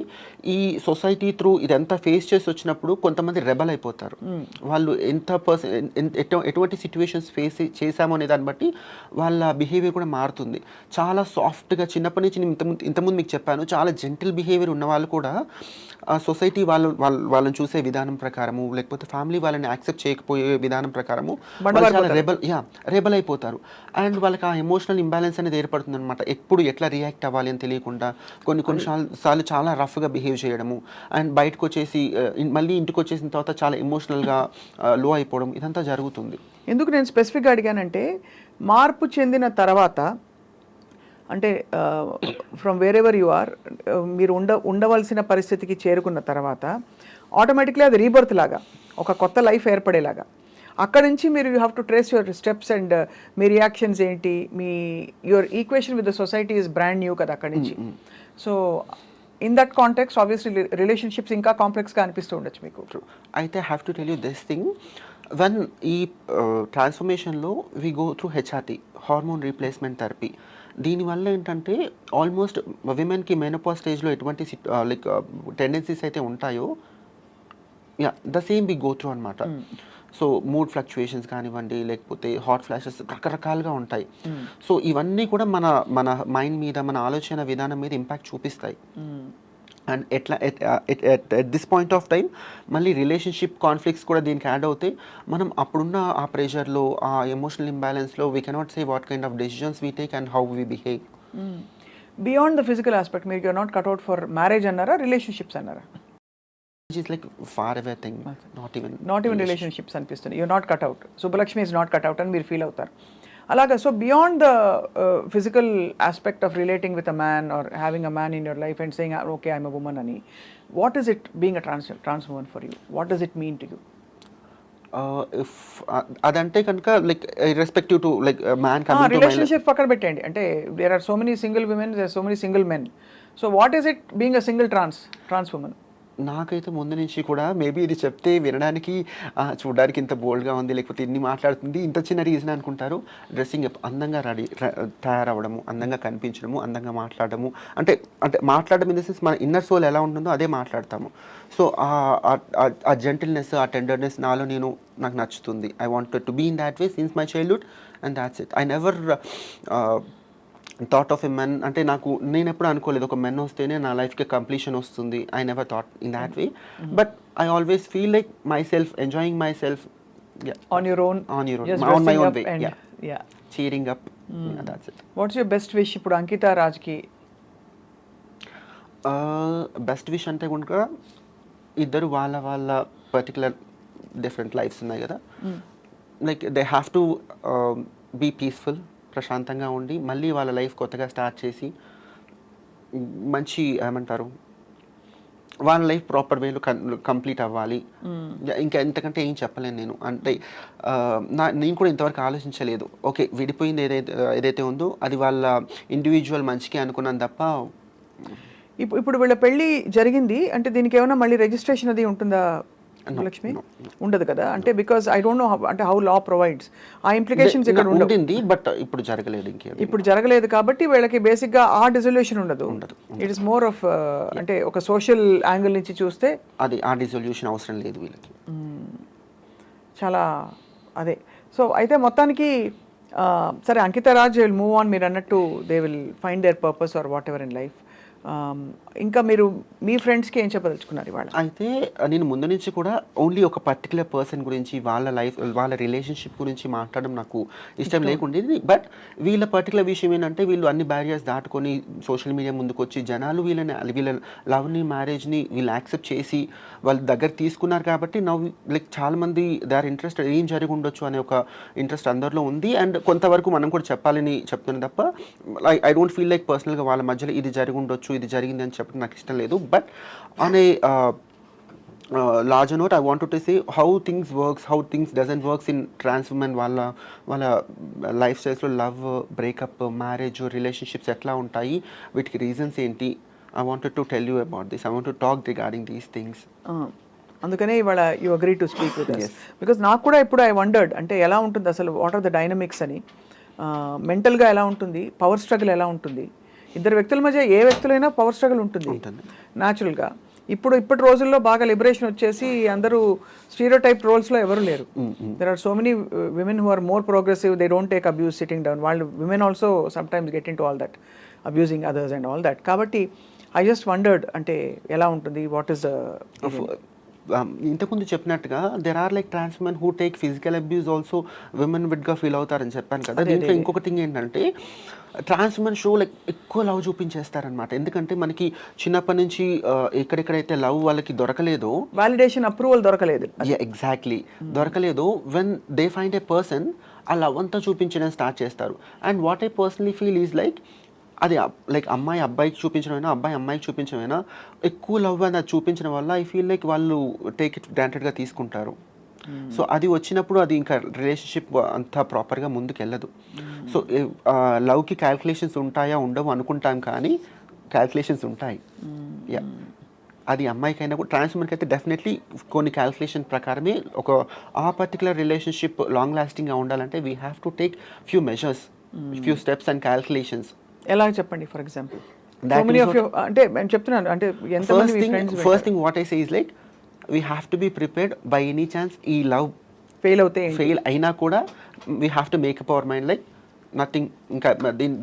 ఈ సొసైటీ త్రూ ఇదంతా ఫేస్ చేసి వచ్చినప్పుడు కొంతమంది రెబల్ అయిపోతారు. వాళ్ళు ఎటువంటి సిచ్యువేషన్స్ ఫేస్ చేశామో అనే దాన్ని బట్టి వాళ్ళ బిహేవియర్ కూడా మారుతుంది. చాలా సాఫ్ట్గా చిన్నప్పటి నుంచి ఇంతకుముందు మీకు చెప్పాను, చాలా జెంటిల్ బిహేవియర్ ఉన్న వాళ్ళు కూడా సొసైటీ వాళ్ళని చూసే విధానం ప్రకారము లేకపోతే ఫ్యామిలీ వాళ్ళని యాక్సెప్ట్ చేయకపోయే విధానం ప్రకారము చాలా రెబల్ అయిపోతారు. అండ్ వాళ్ళకి ఆ ఎమోషనల్ ఇంబ్యాలెన్స్ అనేది ఏర్పడుతుంది అనమాట. ఎప్పుడు ఎట్లా రియాక్ట్ అవ్వాలి అని తెలియకుండా కొన్నిసార్లు చాలా రఫ్గా బిహేవ్ చేయడము, అండ్ బయటకు వచ్చేసి మళ్ళీ ఇంటికి వచ్చేసిన తర్వాత చాలా ఎమోషనల్గా లో అయిపోవడం, ఇదంతా జరుగుతుంది. ఎందుకు నేను స్పెసిఫిక్గా అడిగానంటే మార్పు చెందిన తర్వాత అంటే from wherever you are మీరు ఉండవలసిన పరిస్థితికి చేరుకున్న తర్వాత ఆటోమేటిక్లీ అది రీబర్త్ లాగా ఒక కొత్త లైఫ్ ఏర్పడేలాగా అక్కడ నుంచి మీరు you have to trace your steps and మీ రియాక్షన్స్ ఏంటి, మీ your equation with the society is brand new కదా అక్కడి నుంచి. So in that context obviously relationships ఇంకా కాంప్లెక్స్గా అనిపిస్తూ ఉండొచ్చు మీకు. అయితే have to tell you this thing, one ఈ ట్రాన్స్ఫర్మేషన్లో we go through HRT, hormone replacement therapy. దీనివల్ల ఏంటంటే ఆల్మోస్ట్ విమెన్కి మెనోపాజ్ స్టేజ్లో ఎటువంటి లైక్ టెండెన్సీస్ అయితే ఉంటాయో the same we go through అనమాట. సో మూడ్ ఫ్లక్చుయేషన్స్ కానివ్వండి లేకపోతే హాట్ ఫ్లాషెస్ రకరకాలుగా ఉంటాయి. సో ఇవన్నీ కూడా మన మైండ్ మీద మన ఆలోచన విధానం మీద ఇంపాక్ట్ చూపిస్తాయి. అండ్ ఎట్లా at this point of time మళ్ళీ రిలేషన్షిప్ కాన్ఫ్లిక్ట్స్ కూడా దీనికి యాడ్ అవుతాయి. మనం అప్పుడున్న ఆ ప్రెషర్లో ఆ ఎమోషనల్ ఇంబ్యాలెన్స్లో we cannot say what kind of decisions we take and how we behave. Beyond the physical aspect మీరు you are not cut out for marriage అన్నారా, రిలేషన్షిప్స్ అన్నారా? Is like far away thing, not even relationships అనిపిస్తుంది. you're not cut out, Subbalakshmi is not cut out అని మీరు feel అవుతారు అలాగా. So beyond the physical aspect of relating with a man or having a man in your life and saying okay I'm a woman అని, what is it being a trans woman for you? What does it mean to you? If అదంటే కనుక like respective to like man relationship పక్కన పెట్టండి, అంటే there are so many single women, there are so many single men. So what is it being a single trans woman? నాకైతే ముందు నుంచి కూడా maybe ఇది చెప్తే వినడానికి చూడడానికి ఇంత బోల్డ్గా ఉంది లేకపోతే ఇన్ని మాట్లాడుతుంది ఇంత చిన్న రీజన్ అనుకుంటారు. డ్రెస్సింగ్ అందంగా తయారవ్వడము, అందంగా కనిపించడము, అందంగా మాట్లాడము, అంటే మాట్లాడడం ఇన్ ద సెన్స్ మన ఇన్నర్ సోల్ ఎలా ఉంటుందో అదే మాట్లాడతాము. సో ఆ జెంటిల్నెస్ ఆ టెండర్నెస్ నాలో నాకు నచ్చుతుంది. I wanted to be in that way since my childhood and that's it. I never thought of a men, అంటే నేను ఎప్పుడు అనుకోలేదు ఒక మెన్ వస్తేనే నా లైఫ్కి కంప్లీషన్ వస్తుంది. I never thought in that way, but I always feel like my self enjoying my self on your own on my own way, cheering up That's it. What's your best wish ఇప్పుడు అంకిత రాజ్కి? Best wish అంటే కనుక ఇద్దరు వాళ్ళ particular different lives ఉన్నాయి కదా, like they have to be peaceful, ప్రశాంతంగా ఉండి మళ్ళీ వాళ్ళ లైఫ్ కొత్తగా స్టార్ట్ చేసి మంచి ఏమంటారు వాళ్ళ లైఫ్ ప్రాపర్ వేలో కంప్లీట్ అవ్వాలి. ఇంకా ఎంతకంటే ఏం చెప్పలేను నేను. అంటే నేను కూడా ఇంతవరకు ఆలోచించలేదు. ఓకే, విడిపోయింది ఏదైతే ఉందో అది వాళ్ళ ఇండివిజువల్ మంచికి అనుకున్నాను తప్ప. ఇప్పుడు వీళ్ళ పెళ్లి జరిగింది అంటే దీనికి ఏమైనా మళ్ళీ రిజిస్ట్రేషన్ అది ఉంటుందా లక్ష్మి? ఉండదు కదా, అంటే బికాస్ ఐ డోంట్ నో అంటే హౌ లా ప్రొవైడ్స్ ఆ ఇంప్లికేషన్స్ ఇక్కడ ఉంటుంది, బట్ ఇప్పుడు జరగలేదు. ఇప్పుడు జరగలేదు కాబట్టి వీళ్ళకి బేసిక్ గా ఆ డిజల్యూషన్ ఉండదు. ఇట్ ఇస్ మోర్ ఆఫ్ అంటే ఒక సోషల్ యాంగిల్ నుంచి చూస్తే అది ఆ డిజల్యూషన్ అవసరం లేదు వీళ్ళకి. చాలా అదే. సో అయితే మొత్తానికి సరే Ankita Raj will move on, మీరు అన్నట్టు they will find their purpose or whatever in life. ఇంకా మీరు మీ ఫ్రెండ్స్కి ఏం చెప్పదలుచుకున్నారు ఇవాళ? అయితే నేను ముందు నుంచి కూడా ఓన్లీ ఒక పర్టికులర్ పర్సన్ గురించి వాళ్ళ లైఫ్ వాళ్ళ రిలేషన్షిప్ గురించి మాట్లాడడం నాకు ఇష్టం లేకుండేది. బట్ వీళ్ళ పర్టికులర్ విషయం ఏంటంటే వీళ్ళు అన్ని బ్యారియర్స్ దాటుకొని సోషల్ మీడియా ముందుకు వచ్చి జనాలు వీళ్ళ లవ్ని మ్యారేజ్ని వీళ్ళు యాక్సెప్ట్ చేసి వాళ్ళ దగ్గర తీసుకున్నారు కాబట్టి నవ్వు లైక్ చాలామంది దే ఆర్ ఇంట్రెస్ట్ ఏం జరిగి ఉండొచ్చు అనే ఒక ఇంట్రెస్ట్ అందరిలో ఉంది. అండ్ కొంతవరకు మనం కూడా చెప్పాలని చెప్తున్నాను తప్ప ఐ డోంట్ ఫీల్ లైక్ పర్సనల్గా వాళ్ళ మధ్యలో ఇది జరిగి ఉండొచ్చు ఇది జరిగింది అని చెప్పడం నాకు ఇష్టం లేదు. But on a larger note, I wanted to say how things works, how things doesn't works in trans women వాళ్ళ లైఫ్ స్టైల్స్లో లవ్, బ్రేకప్, మ్యారేజ్, రిలేషన్షిప్స్ ఎట్లా ఉంటాయి, వీటికి రీజన్స్ ఏంటి. I wanted to tell you about this. I want to talk regarding these things. అందుకనే ఇవాళ you agree to speak with us. Because నాకు కూడా ఇప్పుడు ఐ వండర్డ్ అంటే ఎలా ఉంటుంది అసలు, వాట్ ఆర్ ద డైనమిక్స్ అని, మెంటల్గా ఎలా ఉంటుంది, పవర్ స్ట్రగుల్ ఎలా ఉంటుంది. ఇద్దరు వ్యక్తుల మధ్య ఏ వ్యక్తులైనా పవర్ స్ట్రగుల్ ఉంటుంది న్యాచురల్గా. ఇప్పటి రోజుల్లో బాగా లిబరేషన్ వచ్చేసి అందరూ స్టీరియోటైప్ రోల్స్లో ఎవరు లేరు. There are so many women who are more progressive, they don't take abuse sitting down. వాళ్ళు women also sometimes get in to all that abusing others and all that. కాబట్టి ఐ జస్ట్ వండర్డ్ అంటే ఎలా ఉంటుంది, what is the ఇంతకుముందు చెప్పినట్టుగా there are like trans men who take physical abuse also women విడ్గా feel అవుతారని చెప్పాను కదా. దీంట్లో ఇంకొక థింగ్ ఏంటంటే ట్రాన్స్ మెన్ షో లైక్ ఎక్కువ లవ్ చూపించేస్తారనమాట. ఎందుకంటే మనకి చిన్నప్పటి నుంచి ఎక్కడెక్కడైతే లవ్ వాళ్ళకి దొరకలేదో, వాలిడేషన్ అప్రూవల్ దొరకలేదు, ఎగ్జాక్ట్లీ దొరకలేదో, when they find a person ఆ లవ్ అంతా చూపించడం స్టార్ట్ చేస్తారు. And what I personally feel is like అది లైక్ అమ్మాయి అబ్బాయికి చూపించడమైనా అబ్బాయి అమ్మాయికి చూపించడమైనా ఎక్కువ లవ్ అని అది చూపించడం వల్ల ఐ ఫీల్ లైక్ వాళ్ళు టేక్ ఇట్ గ్రాంటెడ్గా తీసుకుంటారు. సో అది వచ్చినప్పుడు అది ఇంకా రిలేషన్షిప్ అంతా ప్రాపర్గా ముందుకు వెళ్ళదు. సో లవ్కి క్యాల్కులేషన్స్ ఉంటాయా ఉండవు అనుకుంటాం, కానీ క్యాల్కులేషన్స్ ఉంటాయి. యా, అది అమ్మాయికైనా కూడా ట్రాన్స్మెన్కి అయితే డెఫినెట్లీ కొన్ని క్యాల్కులేషన్ ప్రకారమే ఒక ఆ పర్టికులర్ రిలేషన్షిప్ లాంగ్ లాస్టింగ్గా ఉండాలంటే we have to take few measures, few steps and calculations. ఎలా చెప్పండి ఫర్ ఎగ్జాంపుల్? అంటే నేను చెప్తున్నాను అంటే first thing what I say is like we have to be prepared by any chance ఈ లవ్ ఫెయిల్ అయినా కూడా we have to make up our mind like nothing, ఇంకా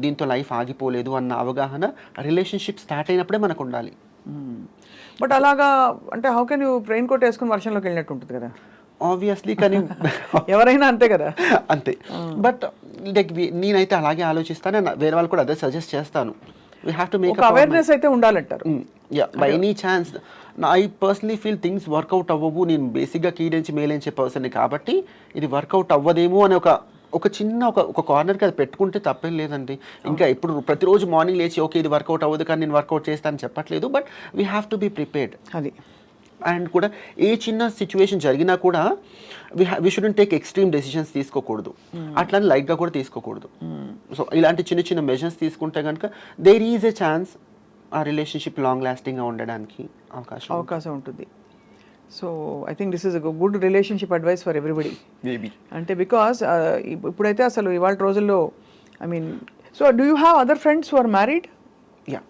దీంతో లైఫ్ ఆగిపోలేదు అన్న అవగాహన రిలేషన్షిప్ స్టార్ట్ అయినప్పుడే మనకు ఉండాలి. బట్ అలాగా అంటే how can you raincoat వేసుకుని వర్షంలోకి వెళ్ళినట్టు ఉంటుంది కదా ఆబ్వియస్లీ, కానీ ఎవరైనా అంతే కదా. అంతే. బట్ లైక్ నేనైతే అలాగే ఆలోచిస్తాను, వేరే వాళ్ళు కూడా అదే సజెస్ట్ చేస్తాను. We have to make awareness అయితే ఉండాలంటారు. By any chance I personally feel things work out అవ్వవు. నేను బేసిక్గా కీడించి మేలించే పర్సన్ కాబట్టి ఇది వర్కౌట్ అవ్వదేమో అని ఒక చిన్న ఒక కార్నర్కి అది పెట్టుకుంటే తప్పేం లేదండి. ఇంకా ఇప్పుడు ప్రతిరోజు మార్నింగ్ లేచి ఓకే ఇది వర్కౌట్ అవ్వదు కానీ నేను వర్కౌట్ చేస్తానని చెప్పట్లేదు. But we have to be prepared. అది అండ్ కూడా ఏ చిన్న సిచ్యువేషన్ జరిగినా కూడా we shouldn't take extreme decisions తీసుకోకూడదు, అట్లా లైట్గా కూడా తీసుకోకూడదు. సో ఇలాంటి చిన్న చిన్న మెజర్స్ తీసుకుంటే కనుక దేర్ ఈజ్ ఎ ఛాన్స్ ఆ రిలేషన్షిప్ లాంగ్ లాస్టింగ్గా ఉండడానికి అవకాశం ఉంటుంది. So I think this is good relationship advice for everybody. Maybe అంటే బికాస్ ఇప్పుడైతే అసలు ఇవాళ రోజుల్లో I mean so do you have other friends who are married? Yeah,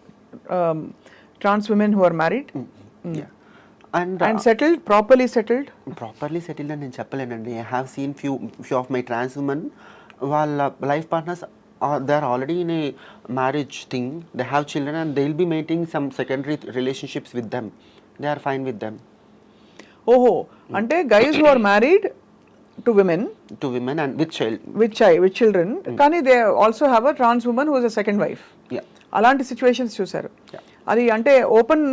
trans women who are married and settled, properly settled అని నేను చెప్పలేనండి. I have seen few of my trans women, వాళ్ళ life partners they are already in a marriage thing, they have children and they will be maintaining some secondary relationships with them, they are fine with them. ఓహో, అంటే guys who are married to women and with child. With children, కానీ they also have a trans women who is a second wife. Yeah. అలాంటి situations చూసారు. అది అంటే open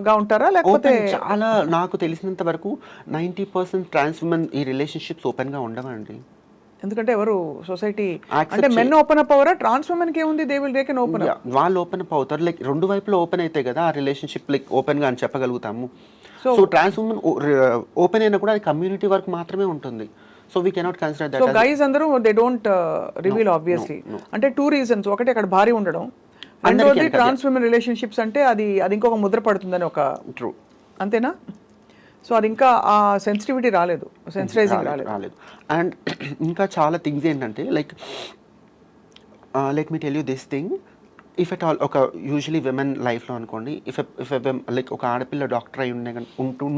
గా ఉంటారా లేకపోతే? చాలా నాకు తెలిసినంత వరకు 90% ట్రాన్స్ ఉమెన్ ఈ రిలేషన్షిప్స్ ఓపెన్ గా ఉండవండి. ఎందుకంటే ఎవరు సొసైటీ Accept అంటే మెన్ ఓపెన్ అప్ అవరా? ట్రాన్స్ ఉమెన్ కి ఏముంది, దే కెన్ ఓపెన్ అప్. వాళ్ళు ఓపెన్ అప్ అవుతారు, లైక్ రెండు వైపులో ఓపెన్ అయితే కదా ఆ రిలేషన్షిప్ లైక్ ఓపెన్ గా అని చెప్పగలుగుతాము. సో ట్రాన్స్ ఉమెన్ ఓపెన్ అయినా కూడా అది కమ్యూనిటీ వరకు మాత్రమే ఉంటుంది. So we cannot consider that. So guys అందరూ దే డోంట్ రివీల్ ఆబ్వియస్లీ. అంటే 2 reasons. ఒకటి అక్కడ భారీ ఉండడం, రెండోది ట్రాన్స్ ఉమెన్ రిలేషన్షిప్స్ అంటే అది ఇంకొక ముద్ర పడుతుందని ఒక ట్రూ. అంతేనా? సో అది ఇంకా ఆ సెన్సిటివిటీ రాలేదు, సెన్సిటైజింగ్ రాలేదు. అండ్ ఇంకా చాలా థింగ్స్ ఏంటంటే like let me tell you this thing, if at all ఒక యూజువలీ విమెన్ లైఫ్లో అనుకోండి, ఇఫ్ లైక్ ఒక ఆడపిల్ల డాక్టర్ అయి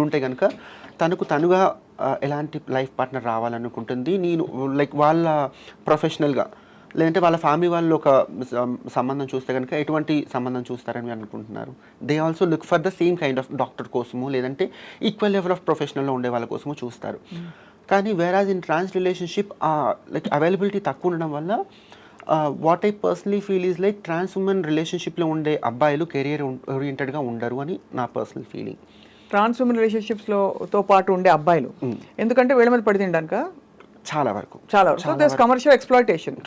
ఉంటే కనుక తనుగా ఎలాంటి లైఫ్ పార్ట్నర్ రావాలనుకుంటుంది, నేను లైక్ వాళ్ళ ప్రొఫెషనల్గా లేదంటే వాళ్ళ ఫ్యామిలీ వాళ్ళు ఒక సంబంధం చూస్తే కనుక ఎటువంటి సంబంధం చూస్తారని అనుకుంటున్నారు. They also look for the same kind of doctor కోసము లేదంటే ఈక్వల్ లెవెల్ ఆఫ్ ప్రొఫెషనల్లో ఉండే వాళ్ళ కోసము చూస్తారు. కానీ whereas in trans relationship like availability తక్కువ ఉండడం వల్ల what I personally feel is like trans women రిలేషన్షిప్లో ఉండే అబ్బాయిలు కెరియర్ ఓరియంటెడ్గా ఉండరు అని నా పర్సనల్ ఫీలింగ్. ట్రాన్స్ ఉమెన్ రిలేషన్షిప్స్తో పాటు ఉండే అబ్బాయిలు ఎందుకంటే వీళ్ళ మీద పడి తినడానిక చాలా వరకు దేస్ కమర్షియల్ ఎక్స్‌ప్లాయిటేషన్.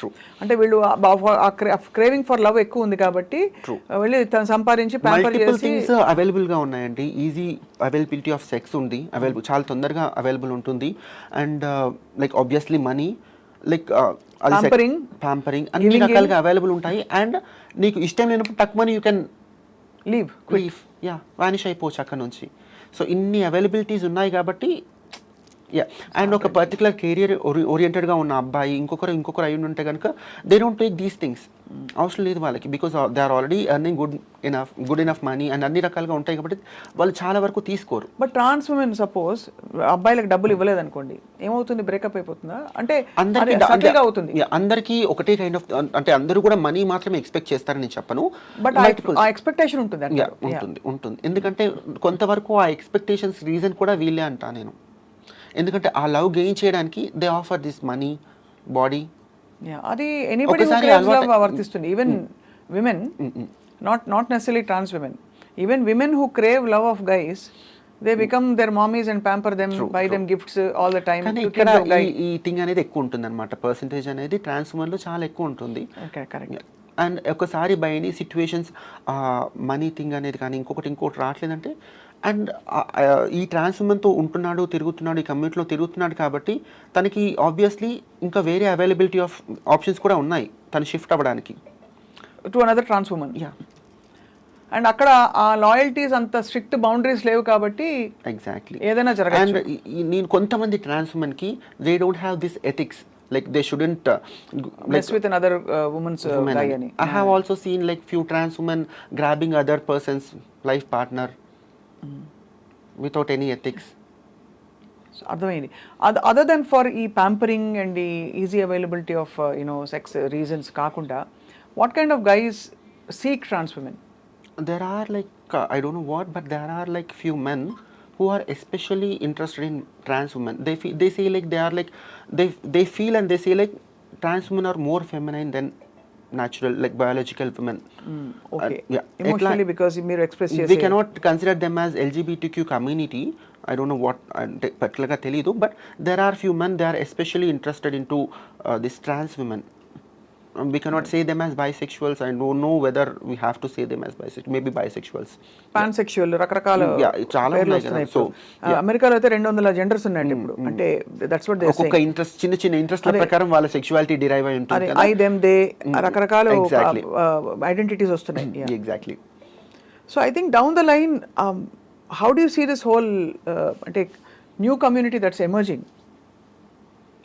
అంటే వీళ్ళు క్రేవింగ్ ఫర్ లవ్ ఎక్కువ ఉంది కాబట్టి వెళ్ళి తను సంపాదించి ప్యాంపర్ చేసి థింగ్స్ అవైలబుల్ గా ఉన్నాయండి. ఈజీ అవైలబిలిటీ ఆఫ్ సెక్స్ ఉంది, చాలా తొందరగా అవైలబుల్ ఉంటుంది. And like obviously money, like pampering అన్ని రకాలుగా అవైలబుల్ ఉంటాయి. అండ్ నీకు ఇష్టం లేనప్పుడు తక్కువని యూ కెన్ లీవ్ వానిష్ అయిపోవచ్చు అక్కడ నుంచి. సో ఇన్ని అవైలబిలిటీస్ ఉన్నాయి కాబట్టి అండ్ ఒక పర్టికులర్ కెరియర్ ఓరియంటెడ్గా ఉన్న అబ్బాయి ఇంకొకరు అయి ఉంటే కనుక they don't take these things. అవసరం లేదు వాళ్ళకి, because they are already earning good enough money and అన్ని రకాలుగా ఉంటాయి కాబట్టి వాళ్ళు చాలా వరకు తీసుకోరు. బట్ ట్రాన్స్ ఉమెన్ సపోజ్ అబ్బాయిలకు డబ్బులు ఇవ్వలేదు అనుకోండి, ఏమవుతుంది? బ్రేకప్ అయిపోతుందా? అంటే అందరికీ ఒకటే కైండ్ ఆఫ్, అంటే అందరూ కూడా మనీ మాత్రమే ఎక్స్పెక్ట్ చేస్తారని చెప్పను, బట్ ఆ ఎక్స్పెక్టేషన్ ఉంటుంది. ఎందుకంటే కొంతవరకు ఆ ఎక్స్పెక్టేషన్స్ రీజన్ కూడా వీళ్ళే అంటా నేను. ఎందుకంటే ఆ లవ్ గెయిన్ చేయడానికి they offer this money, body. అది ఎనీబడీ హూ క్రేవ్స్ లవ్ వర్తిస్తుంది. Even women, not necessarily trans women, even women who crave love of guys, they become their mummies and pamper them, buy them gifts all the time. ఇక్కడ ఈ thing అనేది ఎక్కువ ఉంటుంది అనమాట, percentage అనేది trans women లో చాలా ఎక్కువ ఉంటుంది. అండ్ ఒకసారి by any situations money thing అనేది కానీ ఇంకోటి రావట్లేదంటే, అండ్ ఈ ట్రాన్స్ ఉమెన్తో ఉంటున్నాడు, తిరుగుతున్నాడు, ఈ కమ్యూనిటీలో తిరుగుతున్నాడు కాబట్టి తనకి ఆబ్వియస్లీ ఇంకా వేరే అవైలబిలిటీ ఆఫ్ ఆప్షన్స్ కూడా ఉన్నాయి తను షిఫ్ట్ అవ్వడానికి to another trans woman. And అక్కడ ఆ లాయల్టీస్ అంత స్ట్రిక్ట్ బౌండరీస్ లేవు కాబట్టి ఎగ్జాక్ట్లీ ఏదైనా జరగచ్చు. అండ్ నేను కొంతమంది ట్రాన్స్ ఉమెన్కి they don't have this ethics, like they shouldn't mess with another woman's guy ani. I have also seen like few trans women grabbing other person's life partner without any ethics. So ardhamaindi other than for e pampering and the easy availability of sex reasons kaakunda, what kind of guys seek trans women? There are like I don't know what, but there are like few men who are especially interested in trans women. They say like they are like they feel and they say like trans women are more feminine than natural, like biological women. Okay. Emotionally because మీరు express చేసే we cannot consider them as LGBTQ community. I don't know what particular గా తెలియదు, but there are few men they are especially interested into this trans women. We cannot say them as bisexuals. I don't know whether we have to say them as bisexual, maybe bisexuals, pansexual, రకరకాల చాలా ఉన్నాయి కదా. So అమెరికాలో అయితే 200 genders ఉన్నాయి ఇప్పుడు. అంటే that's what they say. ఒక్కొక్క ఇంట్రెస్ట్ చిన్న ఇంట్రెస్ట్ల ప్రకారం వాళ్ళ సెక్షువాలిటీ డిరైవ్ అయి ఉంటుంది కదా. ఐ దెమ్ దే రకరకాల ఐడెంటిటీస్ వస్తున్నాయి. Exactly. So I think down the line how do you see this whole అంటే new community that's emerging?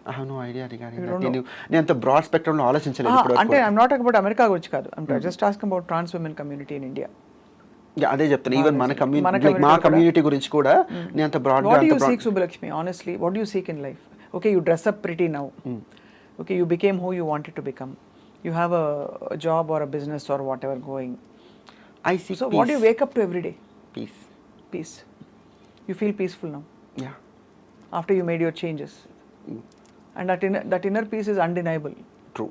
I have no idea regarding that. నేను అంత బ్రాడ్ స్పెక్ట్రమ్ లో ఆలోచించలేదు ఇప్పుడు. అంటే I am not talking about America గురించి కాదు, I am just asking about trans women community in India. అదే చెప్తాను, ఈవెన్ మన కమ్యూనిటీ, మా కమ్యూనిటీ గురించి కూడా నేను అంత బ్రాడ్ గా. What do you seek, Subbalakshmi? Honestly, what do you seek in life? Okay, you dress up pretty now. Okay, you became who you wanted to become. You have a job or a business or whatever going. I seek so peace. What do you wake up to every day? Peace. You feel peaceful now? Yeah. After you made your changes? And that inner peace is undeniable. True.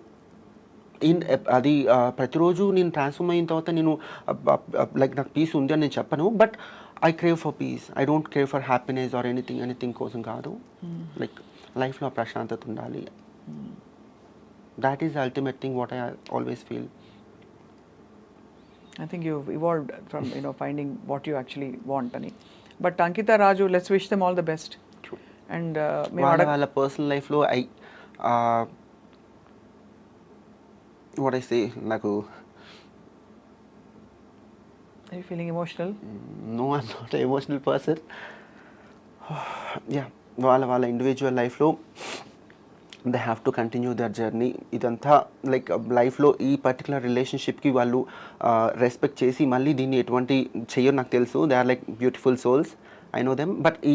అది ప్రతిరోజు నేను transform అయిన తర్వాత నేను like నాకు piece ఉంది అని నేను చెప్పను, but I crave for piece. I don't crave for happiness or anything కోసం కాదు. లైక్ లైఫ్లో ప్రశాంతత ఉండాలి. That is ultimate thing what I always feel. I think you've evolved from finding what you actually want అని. But Ankita Raju, let's wish them all the best. And వాళ్ళ personal లైఫ్లో what I సే, నాకు Are you feeling emotional? No, I'm not an emotional person. Yeah, వాళ్ళ individual లైఫ్లో they have to continue their journey. ఇదంతా like లైఫ్లో ఈ particular రిలేషన్షిప్కి వాళ్ళు respect చేసి మళ్ళీ దీన్ని ఎటువంటి చెయ్యో నాకు తెలుసు. They are like beautiful souls, I know them. But ఈ